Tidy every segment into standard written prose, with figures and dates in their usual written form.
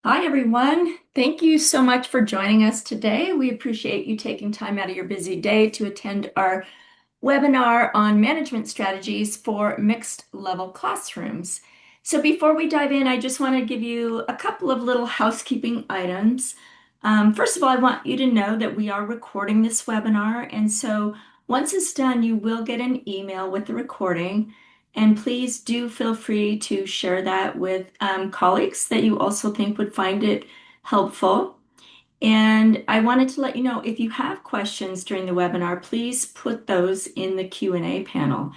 Hi, everyone. Thank you so much for joining us today. We appreciate you taking time out of your busy day to attend our webinar on management strategies for mixed level classrooms. So before we dive in, I just want to give you a couple of little housekeeping items. First of all, I want you to know that we are recording this webinar, and so once it's done, you will get an email with the recording. And please do feel free to share that with colleagues that you also think would find it helpful. And I wanted to let you know if you have questions during the webinar, please put those in the Q&A panel,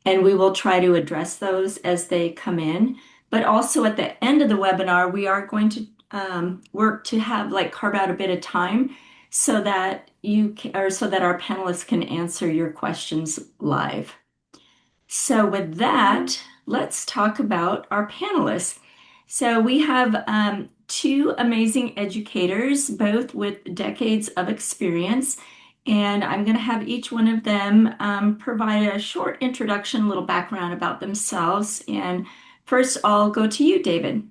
and we will try to address those as they come in. But also at the end of the webinar, we are going to work to have carve out a bit of time so that or so that our panelists can answer your questions live. So with that, let's talk about our panelists. So we have two amazing educators, both with decades of experience, and I'm going to have each one of them provide a short introduction, a little background about themselves. And first, I'll go to you, David.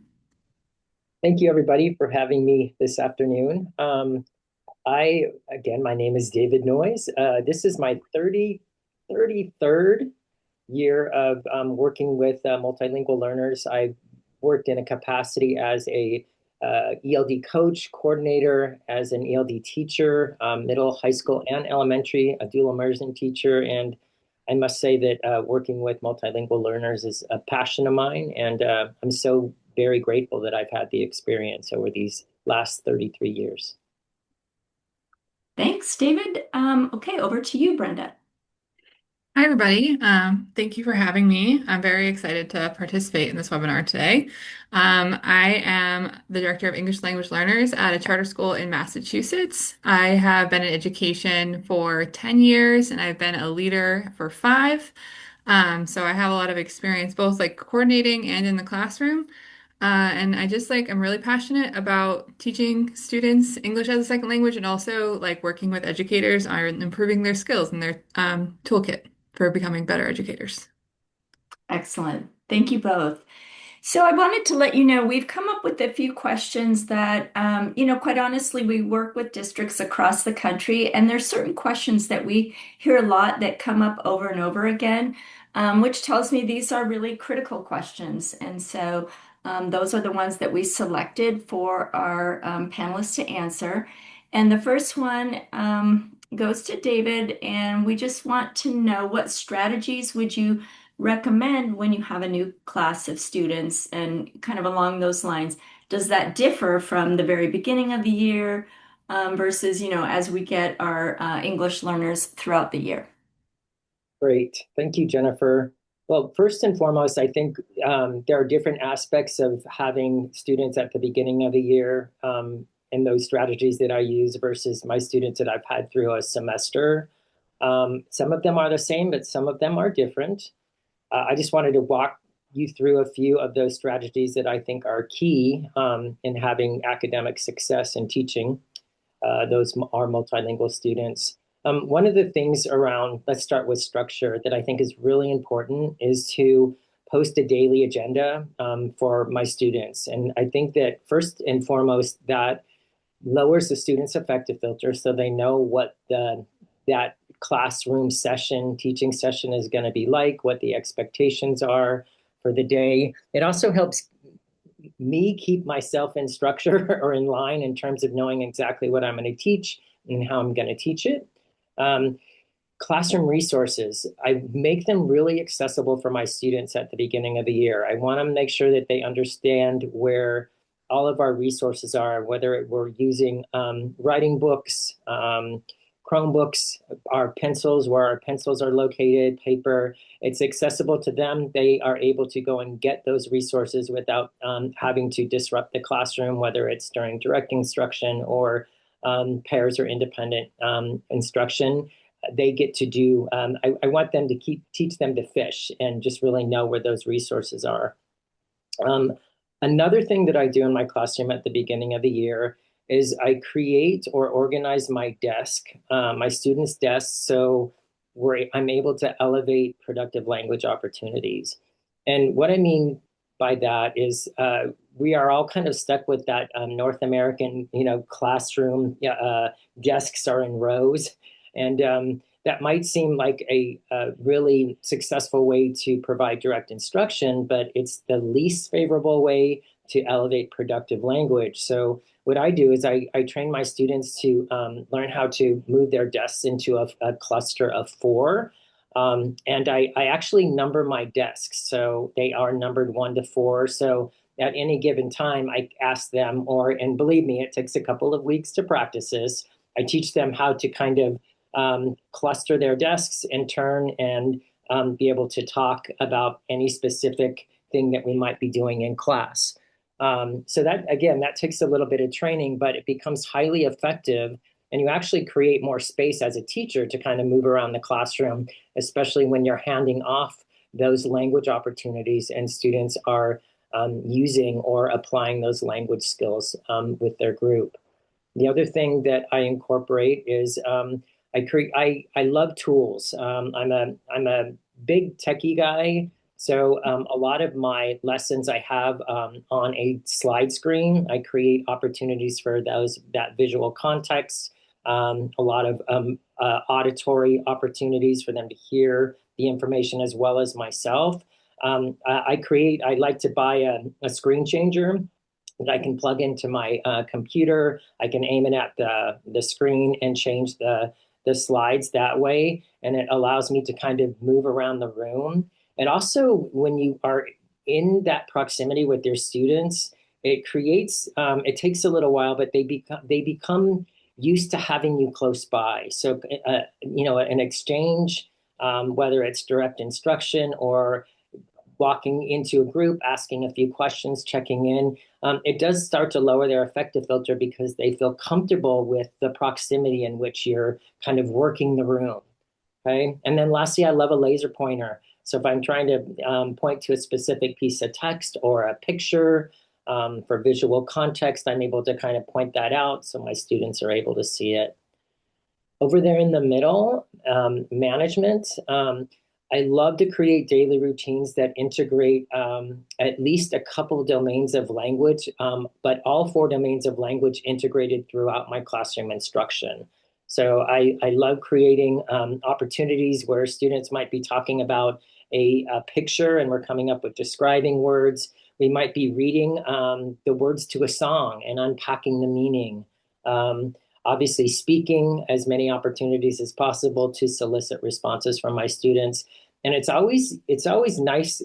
Thank you, everybody, for having me this afternoon. My name is David Noyes. This is my 33rd year of working with multilingual learners. I worked in a capacity as a ELD coach, coordinator, as an ELD teacher, middle, high school, and elementary, a dual immersion teacher. And I must say that working with multilingual learners is a passion of mine. And I'm so very grateful that I've had the experience over these last 33 years. Thanks, David. Okay, over to you, Brenda. Hi, everybody. Thank you for having me. I'm very excited to participate in this webinar today. I am the Director of English Language Learners at a charter school in Massachusetts. I have been in education for 10 years and I've been a leader for 5. So I have a lot of experience both coordinating and in the classroom. And I'm really passionate about teaching students English as a second language and also working with educators on improving their skills and their toolkit for becoming better educators. Excellent. Thank you both. So I wanted to let you know we've come up with a few questions that, quite honestly, we work with districts across the country, and there's certain questions that we hear a lot that come up over and over again, which tells me these are really critical questions. And so those are the ones that we selected for our panelists to answer. And the first one goes to David, and we just want to know what strategies would you recommend when you have a new class of students and kind of along those lines? Does that differ from the very beginning of the year versus, as we get our English learners throughout the year? Great. Thank you, Jennifer. Well, first and foremost, I think there are different aspects of having students at the beginning of the year and those strategies that I use versus my students that I've had through a semester. Some of them are the same, but some of them are different. I just wanted to walk you through a few of those strategies that I think are key in having academic success in teaching those our multilingual students. One of the things around, let's start with structure, that I think is really important is to post a daily agenda for my students. And I think that first and foremost, that lowers the students' affective filter so they know what that classroom session, teaching session is going to be like, what the expectations are for the day. It also helps me keep myself in structure or in line in terms of knowing exactly what I'm going to teach and how I'm going to teach it. Um, Classroom resources, I make them really accessible for my students at the beginning of the year. I want to make sure that they understand where all of our resources are, whether we're using writing books, Chromebooks, our pencils, where our pencils are located, paper. It's accessible to them. They are able to go and get those resources without having to disrupt the classroom, whether it's during direct instruction or pairs or independent instruction. They get to do, I want them to teach them to fish and just really know where those resources are. Um, Another thing that I do in my classroom at the beginning of the year is I create or organize my desk, my students' desks, so I'm able to elevate productive language opportunities. And what I mean by that is we are all kind of stuck with that North American, classroom. Desks are in rows, and that might seem like a really successful way to provide direct instruction, but it's the least favorable way to elevate productive language. So what I do is I train my students to learn how to move their desks into a cluster of four. And I actually number my desks. So they are numbered 1 to 4. So at any given time, I ask them, and believe me, it takes a couple of weeks to practice this. I teach them how to kind of cluster their desks in turn and be able to talk about any specific thing that we might be doing in class. So that, again, that takes a little bit of training, but it becomes highly effective. And you actually create more space as a teacher to kind of move around the classroom, especially when you're handing off those language opportunities and students are using or applying those language skills with their group. The other thing that I incorporate is I love tools. I'm a big techie guy. So a lot of my lessons I have on a slide screen. I create opportunities for that visual context, a lot of auditory opportunities for them to hear the information as well as myself. I like to buy a screen changer that I can plug into my computer. I can aim it at the screen and change the slides that way. And it allows me to kind of move around the room. And also, when you are in that proximity with your students, it takes a little while, but they become used to having you close by. So, an exchange, whether it's direct instruction or walking into a group, asking a few questions, checking in, it does start to lower their affective filter because they feel comfortable with the proximity in which you're kind of working the room. Okay. And then lastly, I love a laser pointer. So if I'm trying to point to a specific piece of text or a picture for visual context, I'm able to kind of point that out so my students are able to see it. Over there in the middle, management. I love to create daily routines that integrate at least a couple domains of language, but all 4 domains of language integrated throughout my classroom instruction. So I love creating opportunities where students might be talking about a picture and we're coming up with describing words. We might be reading the words to a song and unpacking the meaning. Obviously, speaking as many opportunities as possible to solicit responses from my students. And it's always nice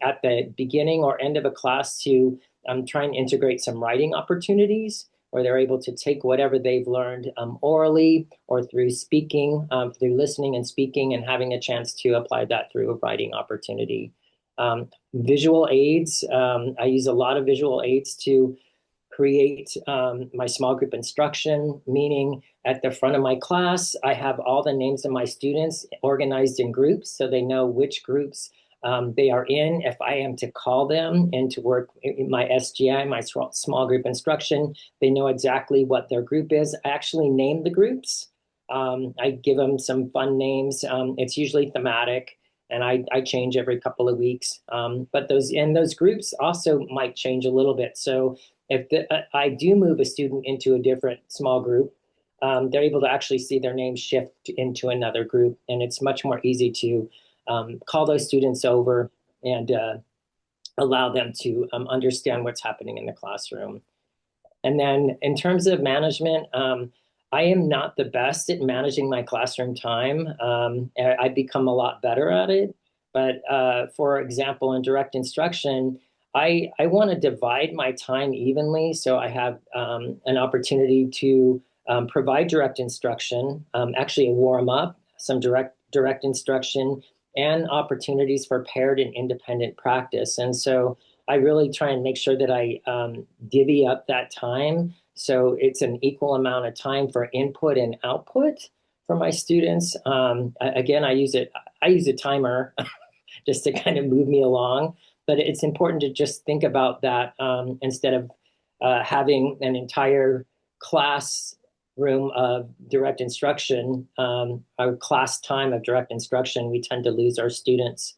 at the beginning or end of a class to try and integrate some writing opportunities where they're able to take whatever they've learned orally or through speaking, through listening and speaking, and having a chance to apply that through a writing opportunity. Visual aids, I use a lot of visual aids to create my small group instruction, meaning at the front of my class, I have all the names of my students organized in groups so they know which groups they are in. If I am to call them and to work in my SGI, my small group instruction, they know exactly what their group is. I actually name the groups. I give them some fun names. It's usually thematic. And I change every couple of weeks. But those groups also might change a little bit. So if I do move a student into a different small group, they're able to actually see their name shift into another group. And it's much more easy to call those students over and allow them to understand what's happening in the classroom. And then in terms of management, I am not the best at managing my classroom time. I've become a lot better at it. But for example, in direct instruction, I want to divide my time evenly so I have an opportunity to provide direct instruction, actually a warm up, some direct instruction, and opportunities for paired and independent practice. And so I really try and make sure that I divvy up that time so it's an equal amount of time for input and output for my students. Again, I use a timer just to kind of move me along, but it's important to just think about that instead of having an entire class room of direct instruction, our class time of direct instruction, we tend to lose our students.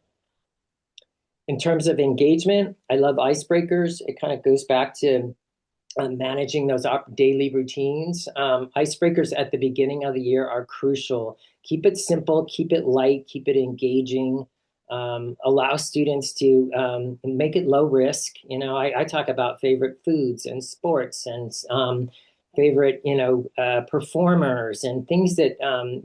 In terms of engagement, I love icebreakers. It kind of goes back to managing those daily routines. Icebreakers at the beginning of the year are crucial. Keep it simple, keep it light, keep it engaging. Allow students to make it low risk. I talk about favorite foods and sports and favorite, performers and things that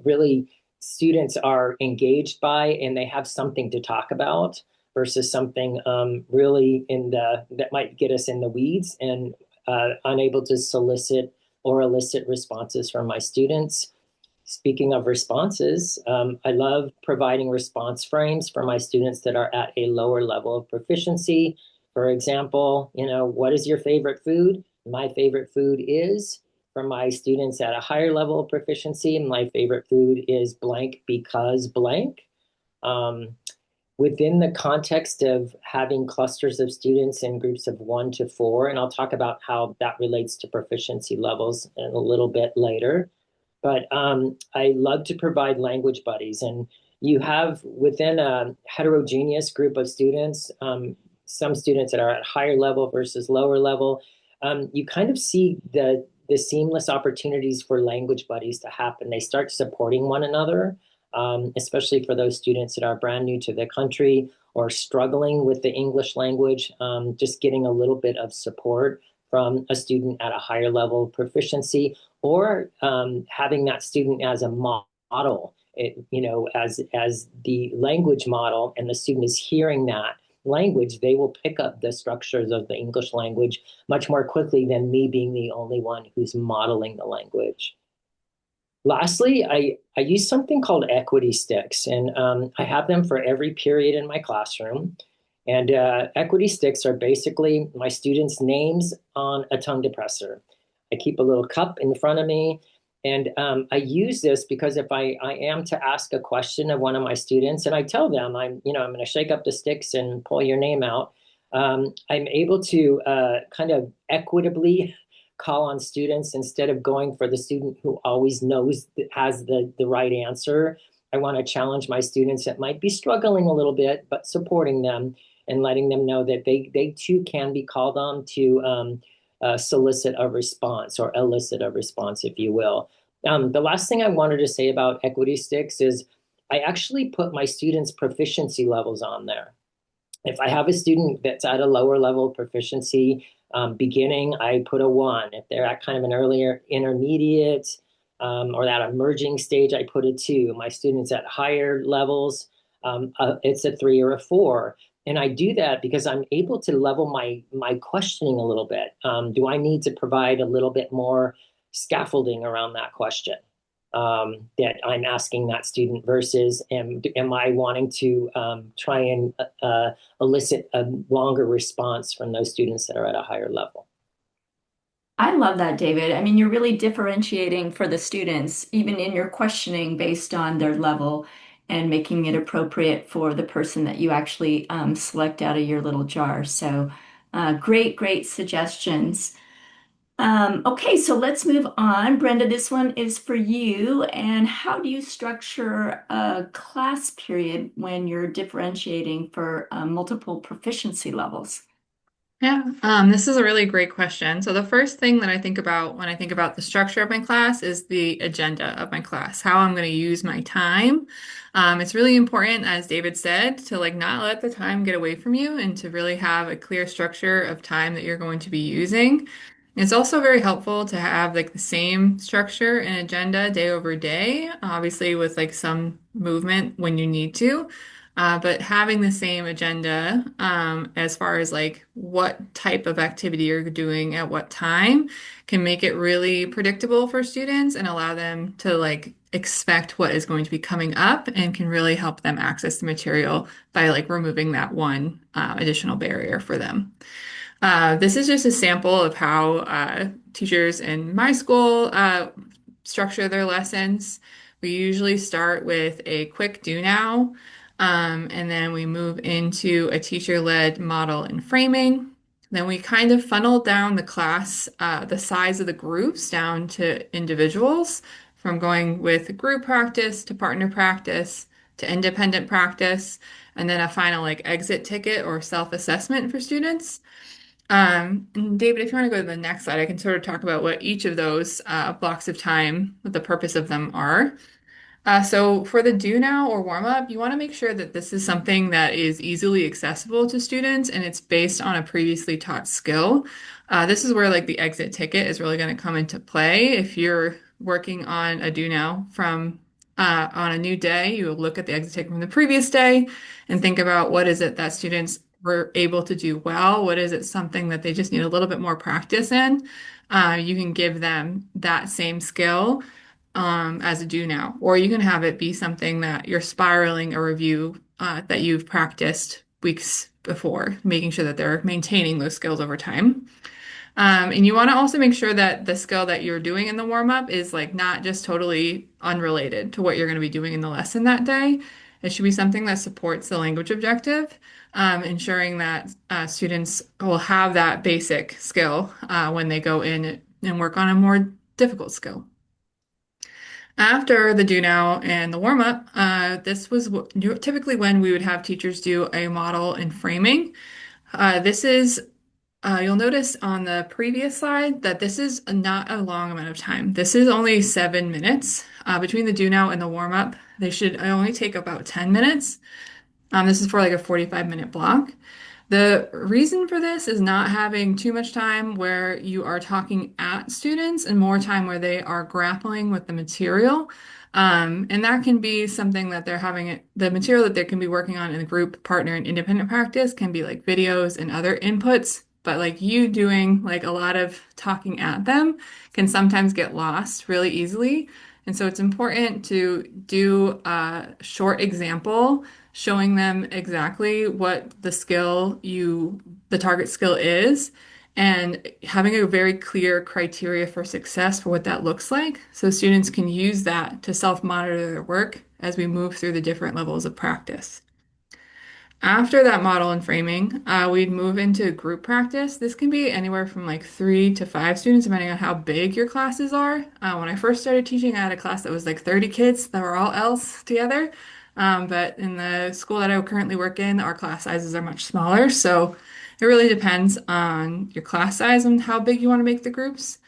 really students are engaged by and they have something to talk about versus something really that might get us in the weeds and unable to solicit or elicit responses from my students. Speaking of responses, I love providing response frames for my students that are at a lower level of proficiency. For example, what is your favorite food? My favorite food is. For my students at a higher level of proficiency, my favorite food is blank because blank. Um, Within the context of having clusters of students in groups of 1 to 4, and I'll talk about how that relates to proficiency levels in a little bit later. But I love to provide language buddies, and you have within a heterogeneous group of students, some students that are at higher level versus lower level, you kind of see the seamless opportunities for language buddies to happen. They start supporting one another, especially for those students that are brand new to the country or struggling with the English language, just getting a little bit of support from a student at a higher level of proficiency, or having that student as a model, as the language model, and the student is hearing that language, they will pick up the structures of the English language much more quickly than me being the only one who's modeling the language. Lastly, I use something called equity sticks, and I have them for every period in my classroom. And equity sticks are basically my students' names on a tongue depressor. I keep a little cup in front of me, and I use this because if I am to ask a question of one of my students, and I tell them I'm going to shake up the sticks and pull your name out, I'm able to kind of equitably call on students instead of going for the student who always knows has the right answer. I want to challenge my students that might be struggling a little bit, but supporting them and letting them know that they too can be called on to solicit a response or elicit a response, if you will. The last thing I wanted to say about equity sticks is I actually put my students' proficiency levels on there. If I have a student that's at a lower level of proficiency, beginning, I put a 1. If they're at kind of an earlier intermediate or that emerging stage, I put a 2. My students at higher levels, it's a 3 or a 4. And I do that because I'm able to level my questioning a little bit. Do I need to provide a little bit more scaffolding around that question? That I'm asking that student versus am I wanting to try and elicit a longer response from those students that are at a higher level. I love that, David. I mean, you're really differentiating for the students, even in your questioning based on their level and making it appropriate for the person that you actually select out of your little jar. So, great suggestions. Okay, so let's move on. Brenda, this one is for you. And how do you structure a class period when you're differentiating for multiple proficiency levels? Yeah, this is a really great question. So the first thing that I think about when I think about the structure of my class is the agenda of my class, how I'm going to use my time. It's really important, as David said, to like not let the time get away from you and to really have a clear structure of time that you're going to be using. It's also very helpful to have like the same structure and agenda day over day, obviously with like some movement when you need to. But having the same agenda, as far as like what type of activity you're doing at what time can make it really predictable for students and allow them to like expect what is going to be coming up and can really help them access the material by like removing that one additional barrier for them. This is just a sample of how teachers in my school structure their lessons. We usually start with a quick do now, and then we move into a teacher-led model and framing. Then we kind of funnel down the class, the size of the groups down to individuals, from going with group practice to partner practice to independent practice, and then a final like exit ticket or self-assessment for students. And David, if you want to go to the next slide, I can sort of talk about what each of those blocks of time, what the purpose of them are. So for the do now or warm up, you want to make sure that this is something that is easily accessible to students and it's based on a previously taught skill. This is where like the exit ticket is really going to come into play. If you're working on a do now from on a new day, you will look at the exit ticket from the previous day and think about what is it that students were able to do well? What is it something that they just need a little bit more practice in? You can give them that same skill as a do now, or you can have it be something that you're spiraling a review that you've practiced weeks before, making sure that they're maintaining those skills over time. And you want to also make sure that the skill that you're doing in the warm up is like not just totally unrelated to what you're going to be doing in the lesson that day. It should be something that supports the language objective, ensuring that students will have that basic skill when they go in and work on a more difficult skill. After the do now and the warm up, this was typically when we would have teachers do a model and framing. This is, you'll notice on the previous slide that this is not a long amount of time. This is only 7 minutes between the do now and the warm up. They should only take about 10 minutes. This is for like a 45-minute block. The reason for this is not having too much time where you are talking at students and more time where they are grappling with the material. And that can be something that they're having, the material that they can be working on in a group, partner, and independent practice can be like videos and other inputs. But like you doing like a lot of talking at them can sometimes get lost really easily. And so it's important to do a short example showing them exactly what the target skill is, and having a very clear criteria for success for what that looks like. So students can use that to self-monitor their work as we move through the different levels of practice. After that model and framing, we'd move into group practice. This can be anywhere from like 3 to 5 students, depending on how big your classes are. When I first started teaching, I had a class that was like 30 kids that were all else together. But in the school that I currently work in, our class sizes are much smaller. So it really depends on your class size and how big you want to make the groups.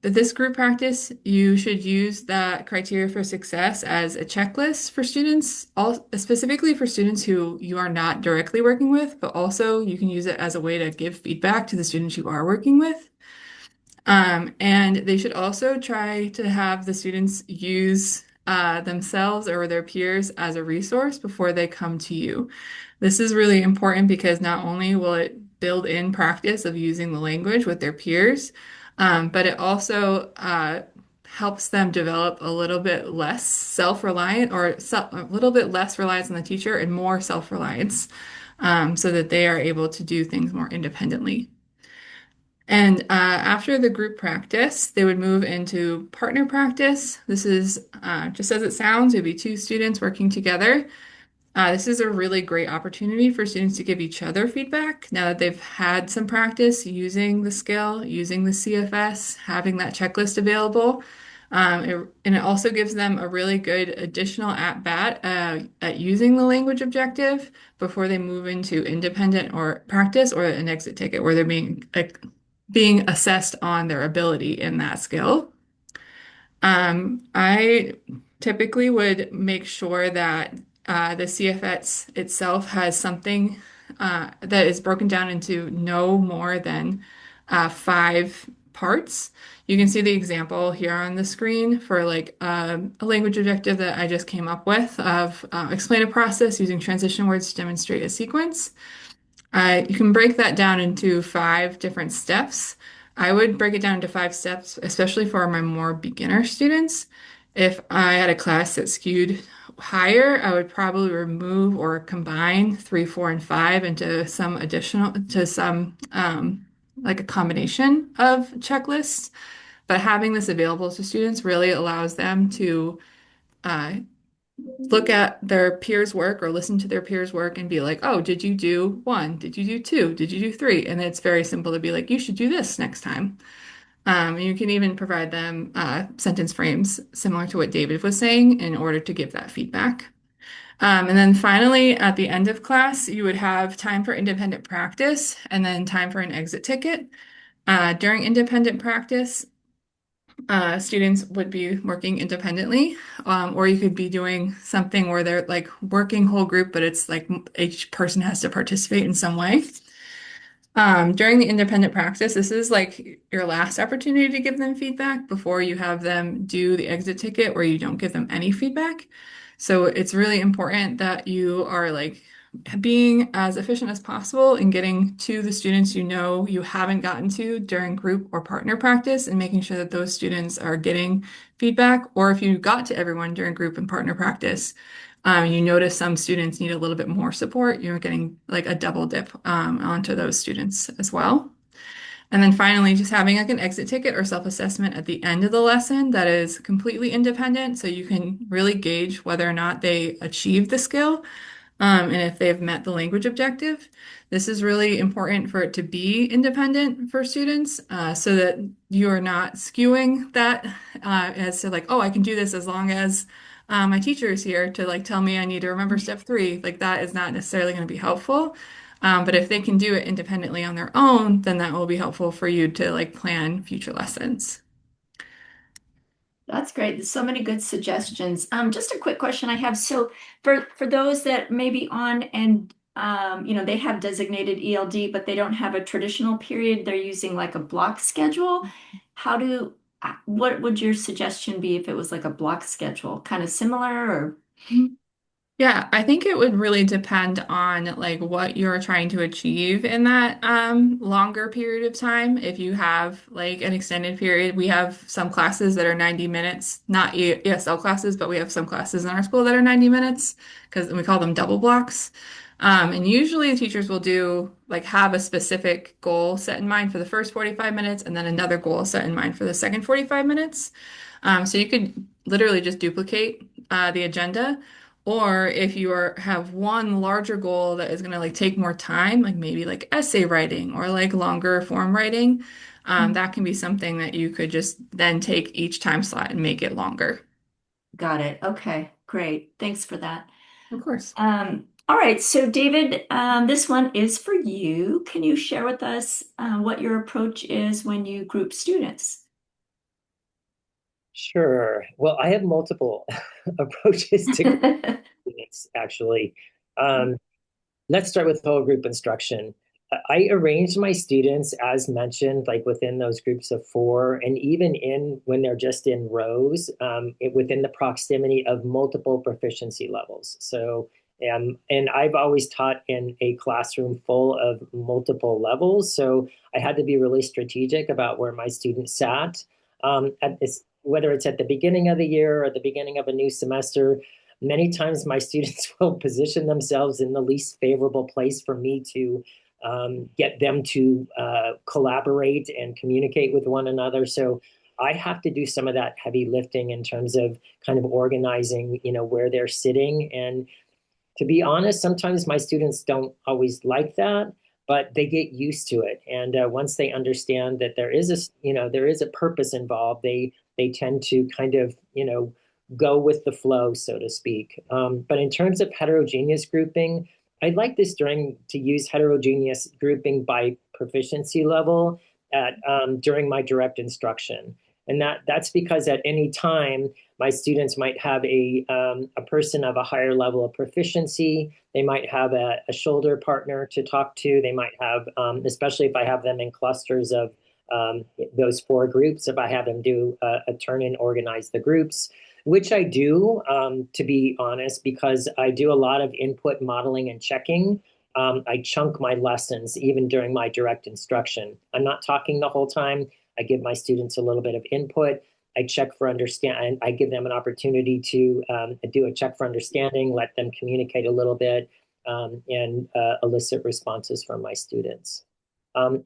This group practice, you should use that criteria for success as a checklist for students, specifically for students who you are not directly working with, but also you can use it as a way to give feedback to the students you are working with. And they should also try to have the students use themselves or their peers as a resource before they come to you. This is really important because not only will it build in practice of using the language with their peers, but it also helps them develop a little bit less self-reliant or a little bit less reliance on the teacher and more self-reliance so that they are able to do things more independently. And after the group practice, they would move into partner practice. This is just as it sounds, it would be 2 students working together. This is a really great opportunity for students to give each other feedback now that they've had some practice using the skill, using the CFS, having that checklist available. And it also gives them a really good additional at-bat at using the language objective before they move into independent or practice or an exit ticket where they're being assessed on their ability in that skill. I typically would make sure that the CFS itself has something that is broken down into no more than 5 parts. You can see the example here on the screen for like a language objective that I just came up with of explain a process using transition words to demonstrate a sequence. You can break that down into 5 different steps. I would break it down into 5 steps, especially for my more beginner students. If I had a class that skewed higher, I would probably remove or combine 3, 4, and 5 into some additional, to some like a combination of checklists. But having this available to students really allows them to uh, look at their peers' work or listen to their peers' work and be like, oh, did you do 1? Did you do 2? Did you do 3? And it's very simple to be like, you should do this next time. You can even provide them sentence frames similar to what David was saying in order to give that feedback. And then finally, at the end of class, you would have time for independent practice and then time for an exit ticket. During independent practice, students would be working independently, or you could be doing something where they're like working whole group, but it's like each person has to participate in some way. During the independent practice, this is like your last opportunity to give them feedback before you have them do the exit ticket where you don't give them any feedback. So it's really important that you are like being as efficient as possible in getting to the students you know you haven't gotten to during group or partner practice and making sure that those students are getting feedback. Or if you got to everyone during group and partner practice, you notice some students need a little bit more support, you're getting like a double dip onto those students as well. And then finally, just having like an exit ticket or self-assessment at the end of the lesson that is completely independent, so you can really gauge whether or not they achieved the skill, and if they've met the language objective. This is really important for it to be independent for students, so that you are not skewing that as to like, oh, I can do this as long as my teacher is here to like tell me I need to remember step three. Like that is not necessarily going to be helpful. But if they can do it independently on their own, then that will be helpful for you to like plan future lessons. That's great. There's so many good suggestions. Just a quick question I have. So for those that may be on and they have designated ELD, but they don't have a traditional period, they're using like a block schedule. What would your suggestion be if it was like a block schedule? Kind of similar or Yeah, I think it would really depend on like what you're trying to achieve in that longer period of time. If you have like an extended period, we have some classes that are 90 minutes, not ESL classes, but we have some classes in our school that are 90 minutes because we call them double blocks. And usually the teachers will do like have a specific goal set in mind for the first 45 minutes and then another goal set in mind for the second 45 minutes. So you could literally just duplicate the agenda. Or if have one larger goal that is going to like take more time, like maybe like essay writing or like longer form writing, that can be something that you could just then take each time slot and make it longer. got it. Okay, great. Thanks for that. Of course. All right, so David, this one is for you. Can you share with us what your approach is when you group students? Sure. Well, I have multiple approaches to students, actually. Um, let's start with whole group instruction. I arranged my students, as mentioned, like within those groups of four, and even in when they're just in rows, within the proximity of multiple proficiency levels. So, and I've always taught in a classroom full of multiple levels. So I had to be really strategic about where my students sat. Whether it's at the beginning of the year or the beginning of a new semester, many times my students will position themselves in the least favorable place for me to get them to collaborate and communicate with one another. So I have to do some of that heavy lifting in terms of kind of organizing, where they're sitting. And to be honest, sometimes my students don't always like that, but they get used to it. And once they understand that there is a purpose involved, they tend to kind of, go with the flow, so to speak. But in terms of heterogeneous grouping, I'd like this to use heterogeneous grouping by proficiency level during my direct instruction. And that's because at any time, my students might have a person of a higher level of proficiency. They might have a shoulder partner to talk to. They might have, especially if I have them in clusters of those four groups, if I have them do a turn and organize the groups, which I do, to be honest, because I do a lot of input modeling and checking. I chunk my lessons even during my direct instruction. I'm not talking the whole time. I give my students a little bit of input. I check for understand. I give them an opportunity to do a check for understanding, let them communicate a little bit, and elicit responses from my students.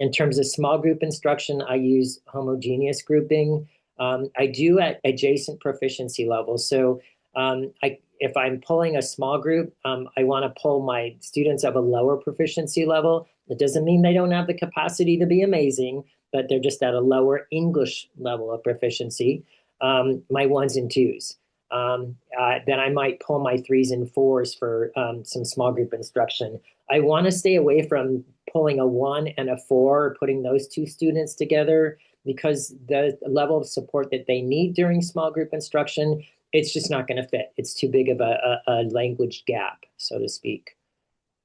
In terms of small group instruction, I use homogeneous grouping. I do at adjacent proficiency levels. So if I'm pulling a small group, I want to pull my students of a lower proficiency level. It doesn't mean they don't have the capacity to be amazing, but they're just at a lower English level of proficiency, my ones and twos. Then I might pull my threes and fours for some small group instruction. I want to stay away from pulling a one and a four, putting those two students together, because the level of support that they need during small group instruction, it's just not going to fit. It's too big of a language gap, so to speak.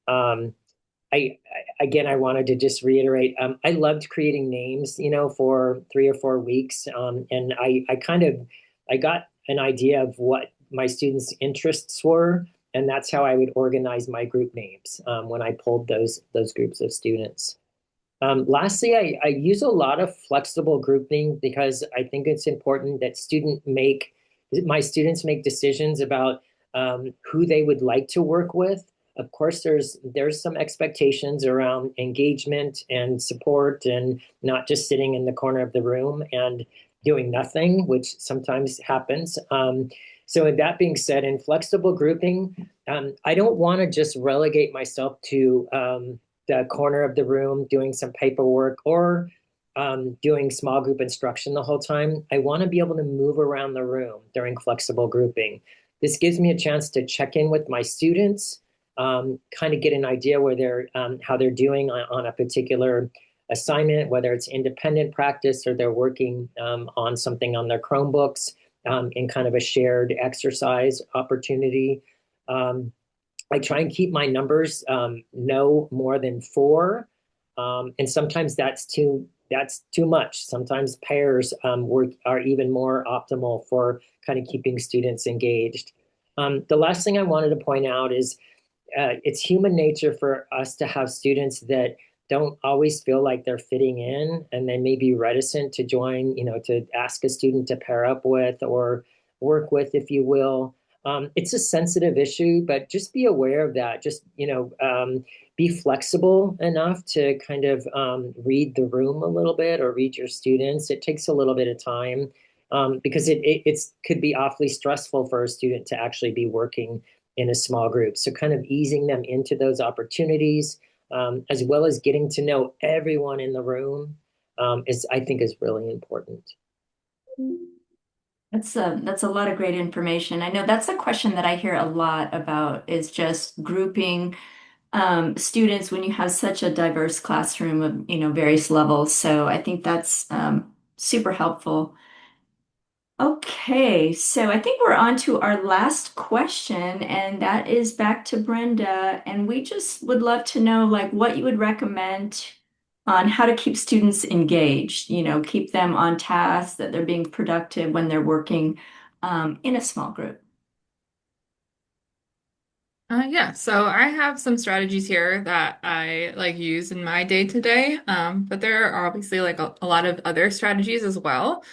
Um, again, I wanted to just reiterate, I loved creating names, for 3 or 4 weeks. And I got an idea of what my students' interests were, and that's how I would organize my group names when I pulled those groups of students. Lastly, I use a lot of flexible grouping because I think it's important that my students make decisions about who they would like to work with. Of course, there's some expectations around engagement and support, and not just sitting in the corner of the room and doing nothing, which sometimes happens. So with that being said, in flexible grouping, I don't want to just relegate myself to the corner of the room doing some paperwork, or doing small group instruction the whole time. I want to be able to move around the room during flexible grouping. This gives me a chance to check in with my students, kind of get an idea how they're doing on a particular assignment, whether it's independent practice or they're working on something on their Chromebooks, in kind of a shared exercise opportunity. I try and keep my numbers no more than four, and sometimes that's too much. Sometimes pairs are even more optimal for kind of keeping students engaged. The last thing I wanted to point out is it's human nature for us to have students that don't always feel like they're fitting in, and they may be reticent to join, to ask a student to pair up with or work with, if you will. It's a sensitive issue, but just be aware of that. Just, be flexible enough to kind of read the room a little bit, or read your students. It takes a little bit of time, because it could be awfully stressful for a student to actually be working in a small group. So kind of easing them into those opportunities, as well as getting to know everyone in the room, I think is really important. That's a lot of great information. I know that's a question that I hear a lot about, is just grouping students when you have such a diverse classroom of, various levels. So I think that's super helpful. Okay, so I think we're on to our last question, and that is back to Brenda. And we just would love to know, like, what you would recommend on how to keep students engaged, keep them on task, that they're being productive when they're working in a small group. Yeah, so I have some strategies here that I like use in my day to day, but there are obviously like a lot of other strategies as well.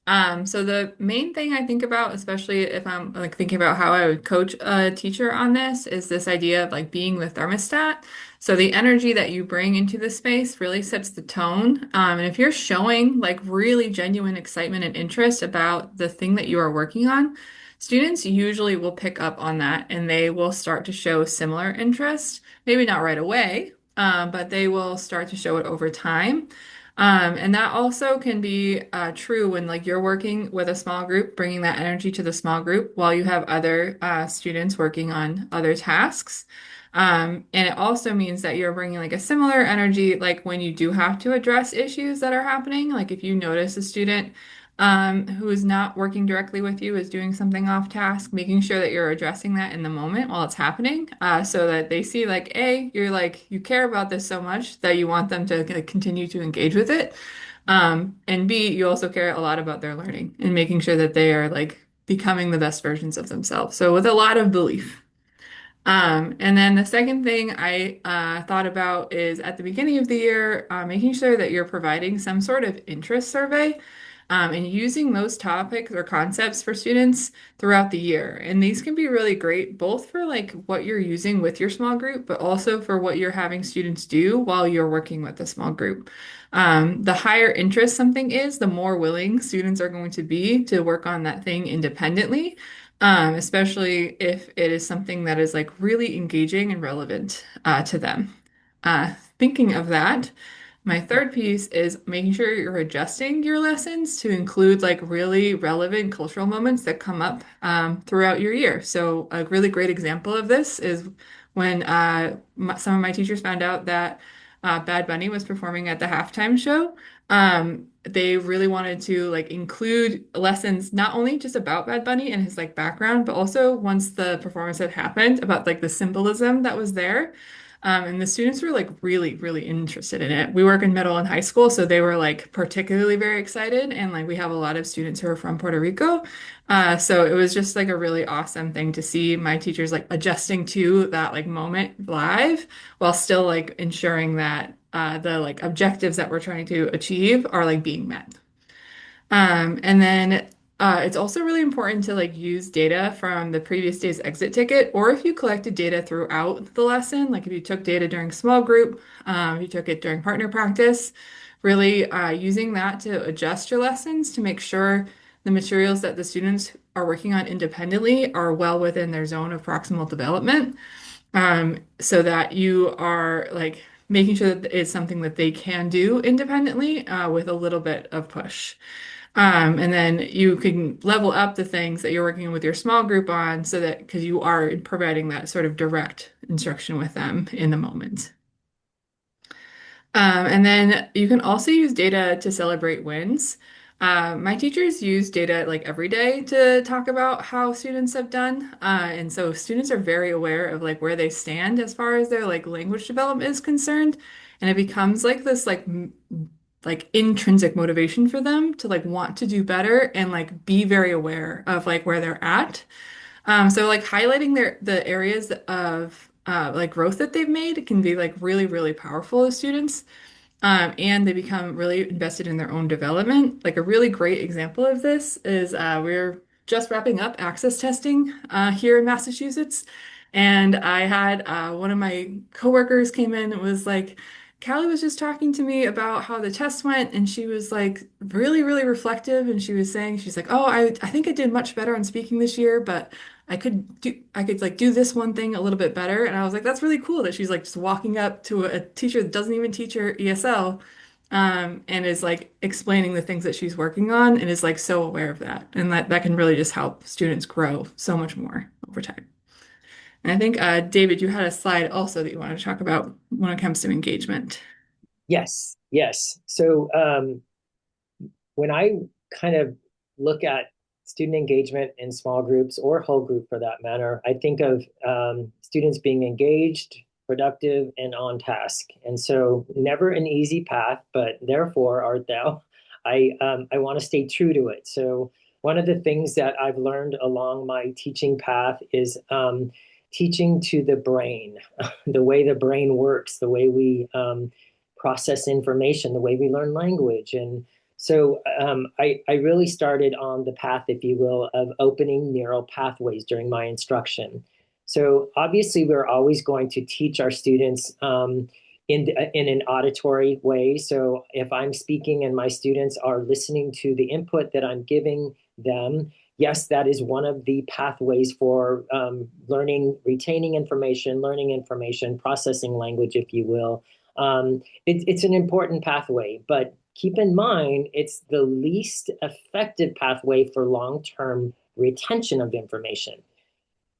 So the main thing I think about, especially if I'm like thinking about how I would coach a teacher on this, is this idea of like being the thermostat. So the energy that you bring into the space really sets the tone. And if you're showing like really genuine excitement and interest about the thing that you are working on, students usually will pick up on that and they will start to show similar interest. Maybe not right away, but they will start to show it over time. And that also can be true when like you're working with a small group, bringing that energy to the small group while you have other students working on other tasks. And it also means that you're bringing like a similar energy, like when you do have to address issues that are happening. Like if you notice a student who is not working directly with you is doing something off task, making sure that you're addressing that in the moment while it's happening, so that they see like, A, you're like, you care about this so much that you want them to like, continue to engage with it. And B, you also care a lot about their learning and making sure that they are like becoming the best versions of themselves. So with a lot of belief. And then the second thing I thought about is at the beginning of the year, making sure that you're providing some sort of interest survey, and using those topics or concepts for students throughout the year. And these can be really great both for like what you're using with your small group, but also for what you're having students do while you're working with a small group. The higher interest something is, the more willing students are going to be to work on that thing independently, especially if it is something that is like really engaging and relevant to them. Thinking of that, My third piece is making sure you're adjusting your lessons to include like really relevant cultural moments that come up throughout your year. So a really great example of this is when some of my teachers found out that Bad Bunny was performing at the halftime show. They really wanted to like include lessons not only just about Bad Bunny and his like background, but also once the performance had happened about like the symbolism that was there. And the students were like really, really interested in it. We work in middle and high school, so they were like particularly very excited. And like we have a lot of students who are from Puerto Rico. So it was just like a really awesome thing to see my teachers like adjusting to that like moment live while still like ensuring that the like objectives that we're trying to achieve are like being met. And then it's also really important to like use data from the previous day's exit ticket, or if you collected data throughout the lesson, like if you took data during small group, if you took it during partner practice, really using that to adjust your lessons to make sure the materials that the students are working on independently are well within their zone of proximal development, so that you are like making sure that it's something that they can do independently with a little bit of push. And then you can level up the things that you're working with your small group on so that because you are providing that sort of direct instruction with them in the moment. And then you can also use data to celebrate wins. My teachers use data like every day to talk about how students have done. And so students are very aware of like where they stand as far as their like language development is concerned. And it becomes like this like intrinsic motivation for them to like want to do better and like be very aware of like where they're at. So like highlighting the areas of like growth that they've made can be like really, really powerful to students. And they become really invested in their own development. Like a really great example of this is we're just wrapping up access testing here in Massachusetts. And I had one of my coworkers came in and was like, Callie was just talking to me about how the test went, and she was like really, really reflective. And she was saying, she's like, oh, I think I did much better on speaking this year, but I could like do this one thing a little bit better. And I was like, that's really cool that she's like just walking up to a teacher that doesn't even teach her ESL, and is like explaining the things that she's working on and is like so aware of that. And that can really just help students grow so much more over time. And I think, David, you had a slide also that you wanted to talk about when it comes to engagement. Yes, yes. So when I kind of look at student engagement in small groups or whole group for that matter, I think of students being engaged, productive, and on task. And so never an easy path, but therefore art thou. I want to stay true to it. So one of the things that I've learned along my teaching path is teaching to the brain, the way the brain works, the way we process information, the way we learn language. And so I really started on the path, if you will, of opening neural pathways during my instruction. So obviously, we're always going to teach our students in an auditory way. So if I'm speaking and my students are listening to the input that I'm giving them, yes, that is one of the pathways for learning, retaining information, learning information, processing language, if you will. It's an important pathway, but keep in mind, it's the least effective pathway for long-term retention of information.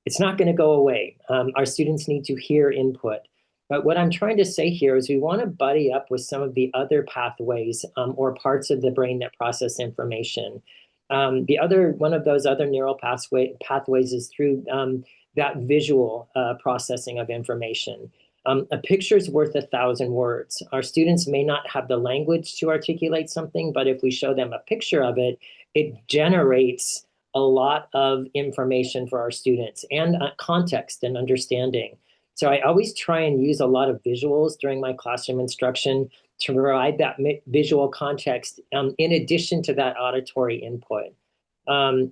It's not going to go away. Our students need to hear input. But what I'm trying to say here is we want to buddy up with some of the other pathways or parts of the brain that process information. The other one of those other neural pathways is through that visual processing of information. A picture is worth 1,000 words. Our students may not have the language to articulate something, but if we show them a picture of it, it generates a lot of information for our students and context and understanding. So I always try and use a lot of visuals during my classroom instruction to provide that visual context in addition to that auditory input. The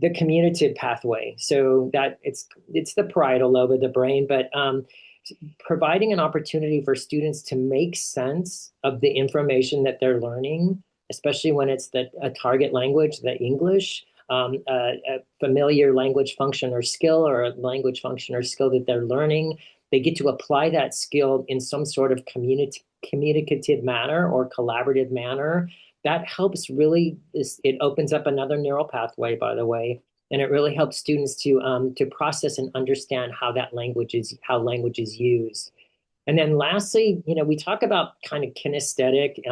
commutative pathway, so that it's the parietal lobe of the brain, but providing an opportunity for students to make sense of the information that they're learning, especially when it's a target language, the English, a familiar language function or skill, or a language function or skill that they're learning. They get to apply that skill in some sort of communicative manner or collaborative manner, that helps really, it opens up another neural pathway, by the way, and it really helps students to process and understand how language is used. And then lastly, we talk about kind of kinesthetic,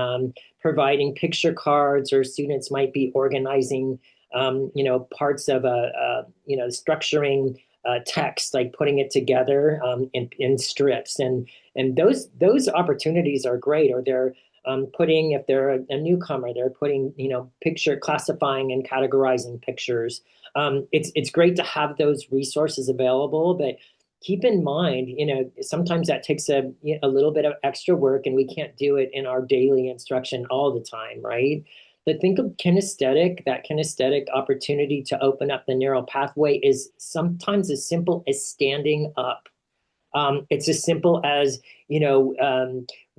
providing picture cards, or students might be organizing, parts of structuring text, like putting it together in strips. And those opportunities are great. Or they're putting, if they're a newcomer, they're putting, picture classifying and categorizing pictures. It's great to have those resources available, but keep in mind, sometimes that takes a little bit of extra work, and we can't do it in our daily instruction all the time, right? But think of that kinesthetic opportunity to open up the neural pathway is sometimes as simple as standing up. It's as simple as,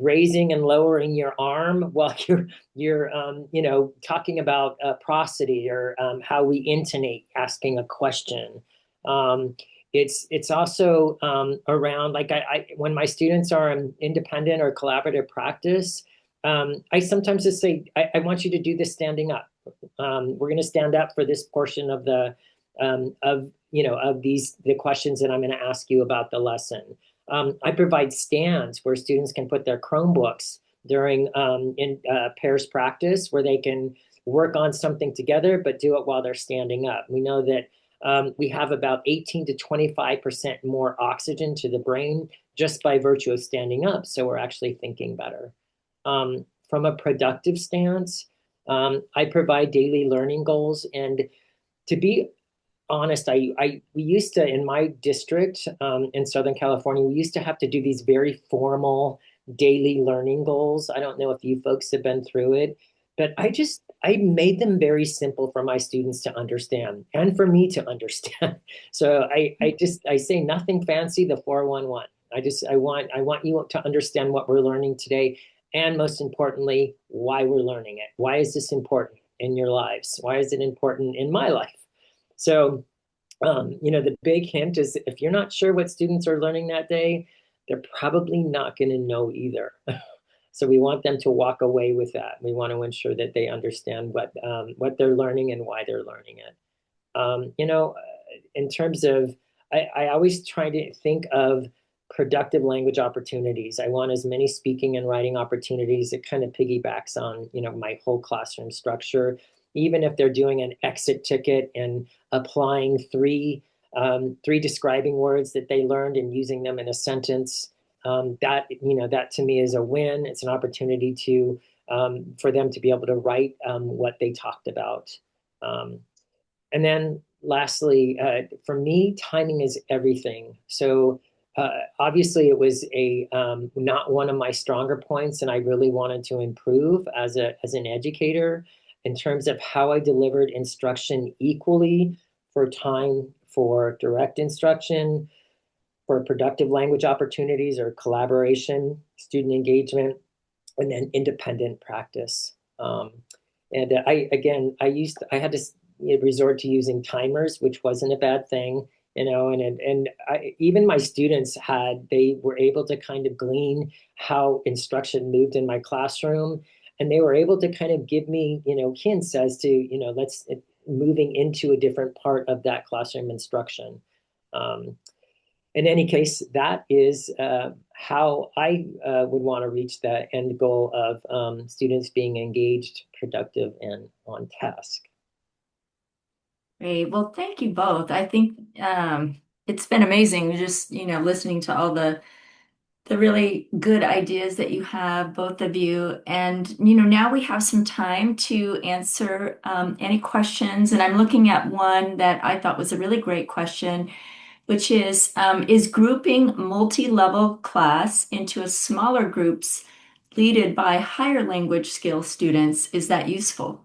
raising and lowering your arm while you're talking about prosody, or how we intonate asking a question. It's also around, like, when my students are in independent or collaborative practice, I sometimes just say, I want you to do this standing up. We're going to stand up for this portion of the the questions that I'm going to ask you about the lesson. I provide stands where students can put their Chromebooks during in pairs practice, where they can work on something together, but do it while they're standing up. We know that we have about 18 to 25% more oxygen to the brain just by virtue of standing up. So we're actually thinking better. From a productive stance, I provide daily learning goals. And to be honest, we used to, in my district in Southern California, we used to have to do these very formal daily learning goals. I don't know if you folks have been through it, but I made them very simple for my students to understand and for me to understand. So I say nothing fancy, the 411. I want you to understand what we're learning today, and most importantly, why we're learning it. Why is this important in your lives? Why is it important in my life? So, the big hint is, if you're not sure what students are learning that day, they're probably not going to know either. So we want them to walk away with that. We want to ensure that they understand what they're learning and why they're learning it. In terms of, I always try to think of productive language opportunities. I want as many speaking and writing opportunities. It kind of piggybacks on, my whole classroom structure. Even if they're doing an exit ticket and applying three describing words that they learned and using them in a sentence, that to me is a win. It's an opportunity for them to be able to write what they talked about. And then lastly, for me, timing is everything. So obviously it was not one of my stronger points, and I really wanted to improve as an educator in terms of how I delivered instruction equally for time for direct instruction, for productive language opportunities or collaboration, student engagement, and then independent practice. And I had to resort to using timers, which wasn't a bad thing, even my students they were able to kind of glean how instruction moved in my classroom, and they were able to kind of give me, hints as to, let's moving into a different part of that classroom instruction. In any case, that is how I would want to reach that end goal of students being engaged, productive, and on task. Great. Well, thank you both. I think it's been amazing just, listening to all the really good ideas that you have, both of you. And, now we have some time to answer any questions. And I'm looking at one that I thought was a really great question, which is grouping multi-level class into a smaller groups leaded by higher language skill students, is that useful?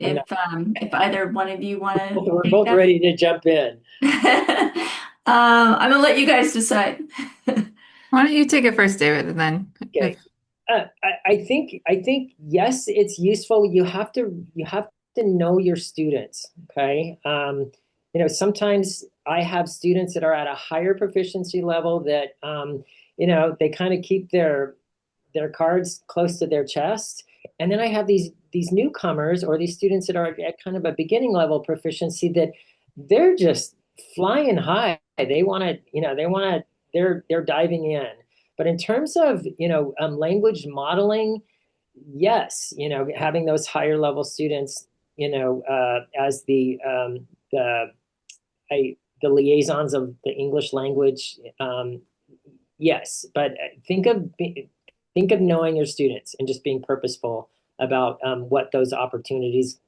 If either one of you want to We're take both that. ready to jump in. I'm gonna let you guys decide. Why don't you take it first, David, and then Okay. I think yes, it's useful. You have to know your students. Okay. Sometimes I have students that are at a higher proficiency level that, they kind of keep their cards close to their chest. And then I have these newcomers or these students that are at kind of a beginning level proficiency that they're just flying high. They want to, they're diving in. But in terms of, language modeling, yes, having those higher level students, as the the liaisons of the English language, yes. But think of knowing your students and just being purposeful about what those opportunities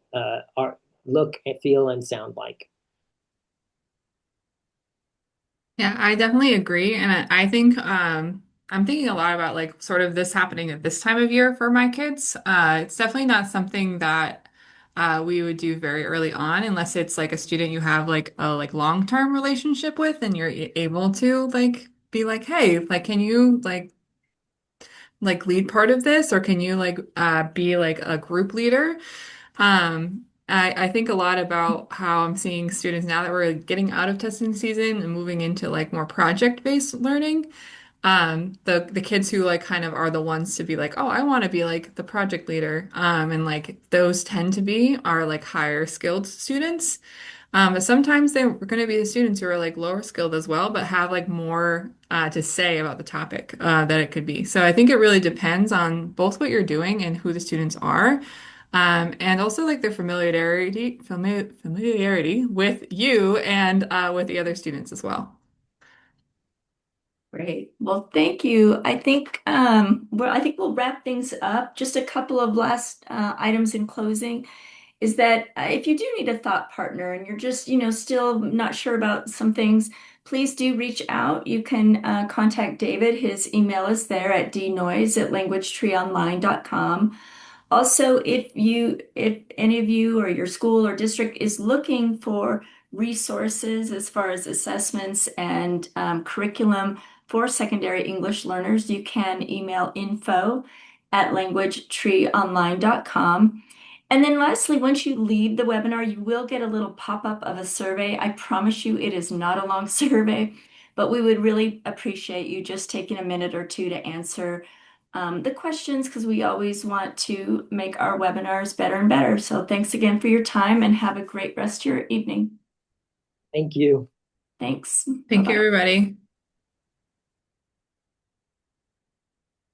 are, look, feel, and sound like. Yeah, I definitely agree. And I think I'm thinking a lot about like sort of this happening at this time of year for my kids. It's definitely not something that we would do very early on unless it's like a student you have like a like long-term relationship with and you're able to like be like, hey, like can you like lead part of this or can you like be like a group leader? I think a lot about how I'm seeing students now that we're getting out of testing season and moving into like more project-based learning. The kids who like kind of are the ones to be like, oh, I want to be like the project leader. And like those tend to be are like higher skilled students. But sometimes they're going to be the students who are like lower skilled as well, but have like more to say about the topic that it could be. So I think it really depends on both what you're doing and who the students are. And also like their familiarity with you and with the other students as well. Great. Well, thank you. I think we'll wrap things up. Just a couple of last items in closing is that if you do need a thought partner and you're just, still not sure about some things, please do reach out. You can contact David. His email is there at dnoise@languagetreeonline.com. Also, if any of you or your school or district is looking for resources as far as assessments and curriculum for secondary English learners, you can email info@languagetreeonline.com. And then lastly, once you leave the webinar, you will get a little pop-up of a survey. I promise you it is not a long survey, but we would really appreciate you just taking a minute or two to answer the questions because we always want to make our webinars better and better. So thanks again for your time and have a great rest of your evening. Thank you. Thanks. Thank you, Bye-bye. everybody.